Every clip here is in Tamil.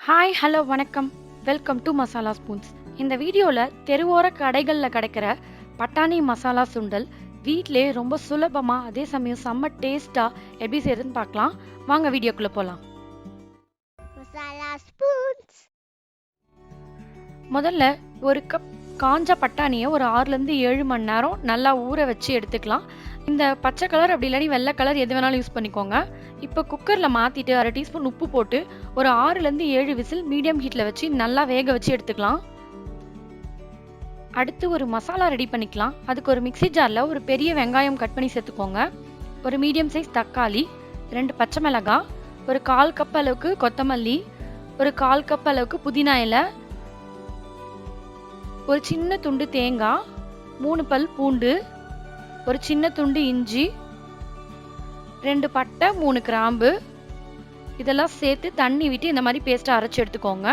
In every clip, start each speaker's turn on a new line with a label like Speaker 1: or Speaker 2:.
Speaker 1: ஹாய் ஹலோ வணக்கம். Welcome to masala spoons. இந்த வீடியோவில் தெருவோர கடைகளில் கிடைக்கிற பட்டாணி மசாலா சுண்டல் வீட்டிலே ரொம்ப சுலபமாக அதே சமயம் செம்ம டேஸ்ட்டாக எப்படி செய்யறதுன்னு பார்க்கலாம். வாங்க வீடியோக்குள்ளே போகலாம்.
Speaker 2: மசாலா ஸ்பூன்ஸ்.
Speaker 1: முதல்ல ஒரு கப் காஞ்ச பட்டாணியை ஒரு 6-7 மணி நேரம் நல்லா ஊற வச்சு எடுத்துக்கலாம். இந்த பச்சை கலர் அப்படி இல்லாட்டி வெள்ளை கலர் எது வேணாலும் யூஸ் பண்ணிக்கோங்க. இப்போ குக்கரில் மாற்றிட்டு 1/2 டீஸ்பூன் உப்பு போட்டு ஒரு 6-7 விசில் மீடியம் ஹீட்டில் வச்சு நல்லா வேக வச்சு எடுத்துக்கலாம். அடுத்து ஒரு மசாலா ரெடி பண்ணிக்கலாம். அதுக்கு ஒரு மிக்சி ஜாரில் ஒரு பெரிய வெங்காயம் கட் பண்ணி சேர்த்துக்கோங்க. ஒரு மீடியம் சைஸ் தக்காளி, 2 பச்சை மிளகாய், ஒரு 1/4 கப் அளவுக்கு கொத்தமல்லி, ஒரு 1/4 கப் அளவுக்கு புதினா இலை, ஒரு சின்ன துண்டு தேங்காய், 3 பல் பூண்டு, ஒரு சின்ன துண்டு இஞ்சி, 2 பட்டை, 3 கிராம்பு இதெல்லாம் சேர்த்து தண்ணி விட்டு இந்த மாதிரி பேஸ்ட்டாக அரைச்சி எடுத்துக்கோங்க.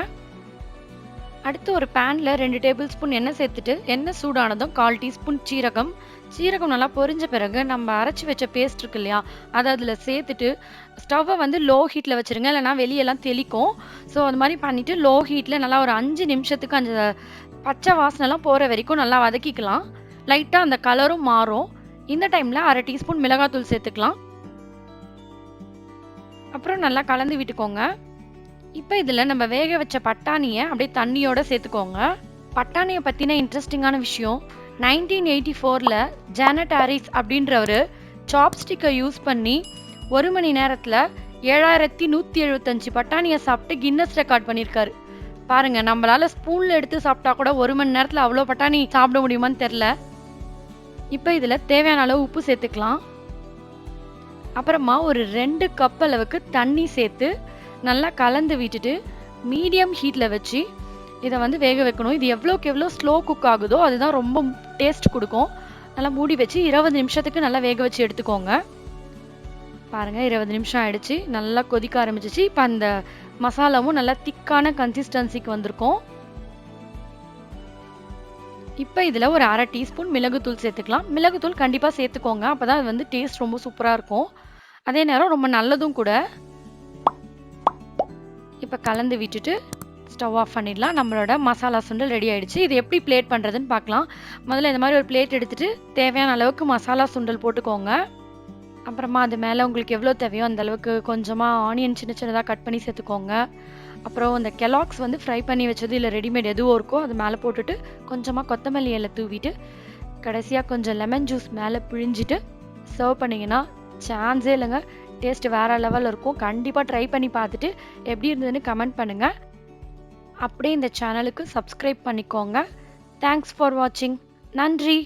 Speaker 1: அடுத்து ஒரு பேனில் 2 டேபிள் ஸ்பூன் எண்ணெய் சேர்த்துட்டு எண்ணெய் சூடானதும் 1/4 டீஸ்பூன் சீரகம் நல்லா பொரிஞ்ச பிறகு நம்ம அரைச்சி வச்ச பேஸ்ட் இருக்கு இல்லையா, அதை அதில் சேர்த்துட்டு ஸ்டவ்வை வந்து லோ ஹீட்டில் வச்சுருங்க, இல்லைனா வெளியெல்லாம் தெளிக்கும். ஸோ அது மாதிரி பண்ணிவிட்டு லோ ஹீட்டில் நல்லா ஒரு 5 நிமிஷத்துக்கு அந்த பச்சை வாசனைலாம் போகிற வரைக்கும் நல்லா வதக்கிக்கலாம். லைட்டாக அந்த கலரும் மாறும். இந்த டைமில் 1/2 டீஸ்பூன் மிளகாத்தூள் சேர்த்துக்கலாம். அப்புறம் நல்லா கலந்து விட்டுக்கோங்க. இப்போ இதில் நம்ம வேக வச்ச பட்டாணியை அப்படியே தண்ணியோடு சேர்த்துக்கோங்க. பட்டாணியை பற்றின இன்ட்ரெஸ்டிங்கான விஷயம், 1984 ஜானட் ஹாரிஸ் அப்படின்றவர் சாப்ஸ்டிக்கை யூஸ் பண்ணி 1 மணி நேரத்தில் 7175 பட்டாணியை சாப்பிட்டு கின்னஸ் ரெக்கார்ட் பண்ணியிருக்காரு. பாருங்க, நம்மளால ஸ்பூனில் எடுத்து சாப்பிட்டா கூட 1 மணி நேரத்தில் அவ்வளோ பட்டாணி சாப்பிட முடியுமான்னு தெரில. இப்போ இதில் தேவையான அளவு உப்பு சேர்த்துக்கலாம். அப்புறமா ஒரு 2 கப் அளவுக்கு தண்ணி சேர்த்து நல்லா கலந்து விட்டுட்டு மீடியம் ஹீட்டில் வச்சு இதை வந்து வேக வைக்கணும். இது எவ்வளோக்கு எவ்வளோ ஸ்லோ குக் ஆகுதோ அதுதான் ரொம்ப டேஸ்ட் கொடுக்கும். நல்லா மூடி வச்சு 20 நிமிஷத்துக்கு நல்லா வேக வச்சு எடுத்துக்கோங்க. பாருங்கள், 20 நிமிஷம் ஆயிடுச்சு. நல்லா கொதிக்க ஆரம்பிச்சிச்சு. இப்போ அந்த மசாலாவும் நல்லா திக்கான கன்சிஸ்டன்சிக்கு வந்திருக்கும். இப்போ இதில் ஒரு 1/2 டீஸ்பூன் மிளகுத்தூள் சேர்த்துக்கலாம். மிளகுத்தூள் கண்டிப்பாக சேர்த்துக்கோங்க, அப்போ தான் அது வந்து டேஸ்ட் ரொம்ப சூப்பராக இருக்கும். அதே நேரம் ரொம்ப நல்லதும் கூட. இப்போ கலந்து விட்டுட்டு ஸ்டவ் ஆஃப் பண்ணிடலாம். நம்மளோட மசாலா சுண்டல் ரெடி ஆகிடுச்சு. இது எப்படி பிளேட் பண்ணுறதுன்னு பார்க்கலாம். முதல்ல இந்த மாதிரி ஒரு பிளேட் எடுத்துகிட்டு தேவையான அளவுக்கு மசாலா சுண்டல் போட்டுக்கோங்க. அப்புறமா அது மேலே உங்களுக்கு எவ்வளோ தேவையோ அந்த அளவுக்கு கொஞ்சமாக ஆனியன் சின்ன சின்னதாக கட் பண்ணி சேர்த்துக்கோங்க. அப்புறம் இந்த கெலாக்ஸ் வந்து ஃப்ரை பண்ணி வச்சது இல்லை ரெடிமேட் எதுவும் இருக்கோ அது மேலே போட்டுட்டு கொஞ்சமாக கொத்தமல்லி இலை தூவிட்டு கடைசியாக கொஞ்சம் லெமன் ஜூஸ் மேலே பிழிஞ்சிட்டு சர்வ் பண்ணிங்கன்னா சான்ஸே இல்லைங்க, டேஸ்ட் வேறு லெவலில் இருக்கும். கண்டிப்பாக ட்ரை பண்ணி பார்த்துட்டு எப்படி இருந்ததுன்னு கமெண்ட் பண்ணுங்கள். அப்படியே இந்த சேனலுக்கு சப்ஸ்கிரைப் பண்ணிக்கோங்க. தேங்க்ஸ் ஃபார் வாட்சிங். நன்றி.